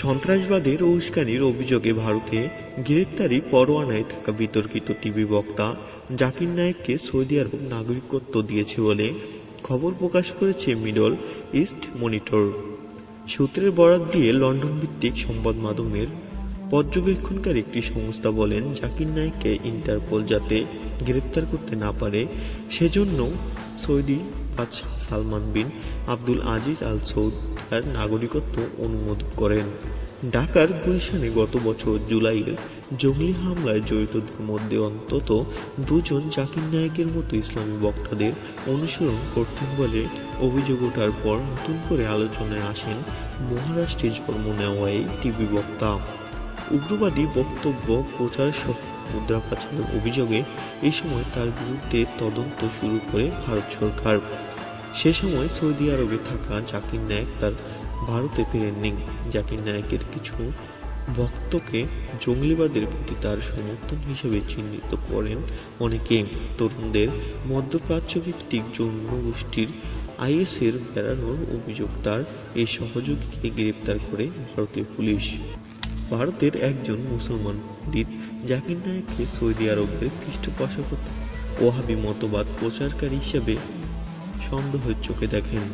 সন্ত্রাসবাদের ও উস্কানির অভিযোগে ভারতে গ্রেপ্তারি পরোয়ানায় থাকা বিতর্কিত টিভি বক্তা জাকির নায়েককে সৌদি আরব নাগরিকত্ব দিয়েছে বলে খবর প্রকাশ করেছে মিডল ইস্ট মনিটর। সূত্রের বরাত দিয়ে লন্ডন ভিত্তিক সংবাদ মাধ্যমের পর্যবেক্ষণকারী একটি সংস্থা বলেন, জাকির নায়েককে ইন্টারপোল যাতে গ্রেপ্তার করতে না পারে সেজন্য সৌদি বাদশাহ সালমান বিন আব্দুল আজিজ আল সৌদ তার নাগরিকত্ব অনুমোদন করেন। ঢাকার গুলশানে গত বছর জুলাইয়ের জঙ্গি হামলায় জড়িতদের মধ্যে অন্তত দুজন জাকির নায়েকের মতো ইসলামী বক্তাদের অনুসরণ করতেন বলে অভিযোগ ওঠার পর নতুন করে আলোচনায় আসেন মহারাষ্ট্রে জন্ম নেওয়া এই টিভি বক্তা। উগ্রবাদী বক্তব্য প্রচার সহ মুদ্রা পাচারের অভিযোগে এই সময় তার বিরুদ্ধে তদন্ত শুরু করে ভারত সরকার। সে সময় সৌদি আরবে থাকা জাকির নায়েক তার ভারতে ফিরেননি। জাকির নায়েকের কিছু ভক্তকে জঙ্গিবাদের প্রতি তার সমর্থন হিসেবে চিহ্নিত করেন অনেকে। তরুণদের মধ্যপ্রাচ্য ভিত্তিক জনগোষ্ঠীর আইএসের বেড়ানোর অভিযোগ তার এই সহযোগীকে গ্রেপ্তার করে ভারতীয় পুলিশ। ভারতের একজন মুসলমান পণ্ডিত জাকির নায়েককে সৌদি আরবের পৃষ্ঠপোষকতা ওয়াহাবি মতবাদ প্রচারকারী হিসেবে সন্দেহের চোখে দেখেন।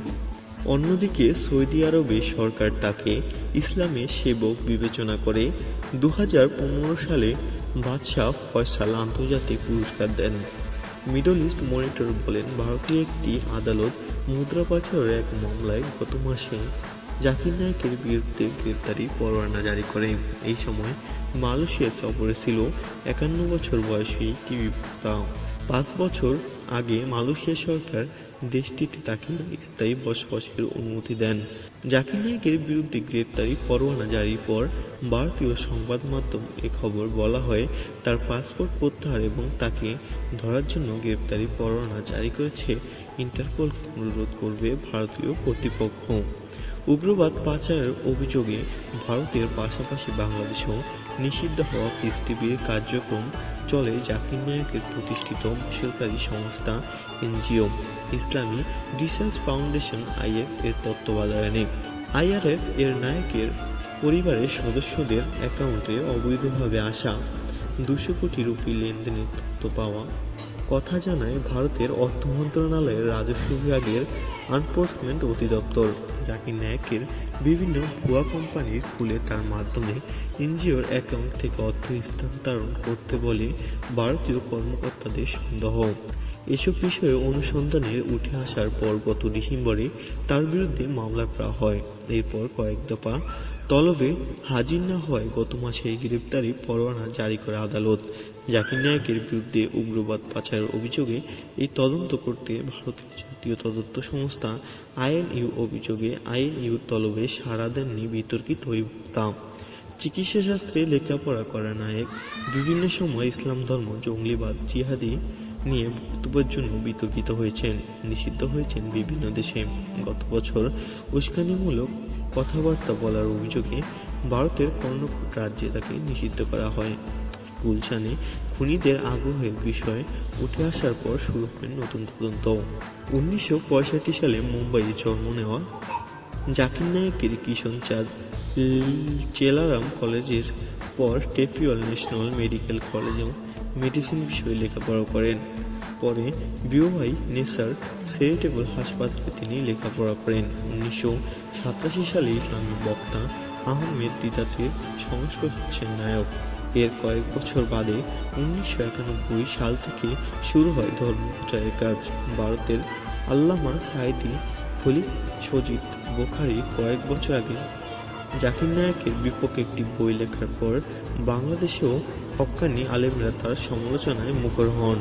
অন্যদিকে সৌদি আরবে সরকার তাকে ইসলামের সেবক বিবেচনা করে 2015 সালে বাদশাহ ফয়সাল আন্তর্জাতিক পুরস্কার দেন। মিডল ইস্ট মনিটর বলেন, ভারতীয় একটি আদালত মুদ্রা পাচারের এক মামলায় গত মাসে জাকির নায়েকের বিরুদ্ধে গ্রেপ্তারি পরোয়ানা জারি করে। এই সময় মালয়েশিয়া সফরে ছিল 51 বছর বয়সী টিভি বক্তা। 5 বছর আগে মালয়েশিয়া সরকার দেশটিতে তাকে স্থায়ী বসবাসের অনুমতি দেন। জাকির নায়েকের বিরুদ্ধে গ্রেপ্তারি পরোয়ানা জারির পর ভারতীয় সংবাদ মাধ্যম এ খবর বলা হয় তার পাসপোর্ট প্রত্যাহার এবং তাকে ধরার জন্য গ্রেপ্তারি পরোয়ানা জারি করেছে ইন্টারপোলকে অনুরোধ করবে ভারতীয় কর্তৃপক্ষ। উগ্রবাদ পাচারের অভিযোগে ভারতের পাশাপাশি বাংলাদেশেও নিষিদ্ধ হওয়া পিস টিভির কার্যক্রম চলে জাকির নায়েকের প্রতিষ্ঠিত বেসরকারি সংস্থা NGO Islami research foundation if এর তত্ত্বাবধানে। আইআরএফ এর নায়েকের পরিবারের সদস্যদের অ্যাকাউন্টে অবৈধভাবে আসা 200 কোটি রুপি লেনদেনের তথ্য পাওয়া কথা জানায় ভারতের অর্থ মন্ত্রণালয়ের রাজস্ব বিভাগের এনফোর্সমেন্ট অধিদপ্তর। জাকির নায়েকের বিভিন্ন ভুয়া কোম্পানির খুলে তার মাধ্যমে এনজিওর অ্যাকাউন্ট থেকে অর্থ স্থানান্তর করতে বলে ভারতীয় কর্মকর্তাদের সন্দেহ। এসব বিষয়ে অনুসন্ধানে উঠে আসার পর গত ডিসেম্বরে তার বিরুদ্ধে মামলা করা হয়। এরপর কয়েক দফা তলবে হাজির না হওয়ায় গত মাসে গ্রেপ্তারি পরোয়ানা জারি করে আদালত। জাকির নায়েকের বিরুদ্ধে উগ্রবাদ পাচারের অভিযোগে এই তদন্ত করতে ভারতের জাতীয় তদন্ত সংস্থা আইএনইউ অভিযোগে আইএনইউর তলবে সাড়া দেননি বিতর্কিত ওই বক্তা। চিকিৎসা শাস্ত্রে লেখাপড়া করা নায়েক বিভিন্ন সময় ইসলাম ধর্ম, জঙ্গিবাদ, জিহাদি নিয়ে বক্তব্যের জন্য বিতর্কিত হয়েছেন, নিষিদ্ধ হয়েছেন বিভিন্ন দেশে। গত বছর উস্কানিমূলক কথাবার্তা বলার অভিযোগে ভারতের কর্ণাটক রাজ্যে তাকে নিষিদ্ধ করা হয়। গুলশানে খুনিদের আগ্রহের বিষয় উঠে আসার পর শুরু হয় নতুন তদন্ত। 1965 সালে মুম্বাইয়ে জন্ম নেওয়া জাকির নায়েকের কিষণ চাঁদ চেলারাম কলেজের পর টেপিওল ন্যাশনাল মেডিকেল কলেজেও মেডিসিন বিষয়ে লেখাপড়া করেন। পরে বিওয়াই নেসার চ্যারিটেবল হাসপাতালে তিনি লেখাপড়া করেন। 1987 সালে ইসলামী বক্তা আহমেদ দিদাতের সংস্পর্শে হচ্ছেন নায়ক। এর কয়েক বছর বাদে 1991 সাল থেকে শুরু হয় ধর্ম প্রচারের কাজ। ভারতের আল্লামা সাঈদী খলিল সজিদ বুখারী কয়েক বছর আগে জাকির নায়েকের বিপক্ষে একটি বই লেখার পর বাংলাদেশেও হক্কানি আলেমরা তার সমালোচনায় মুখর হন।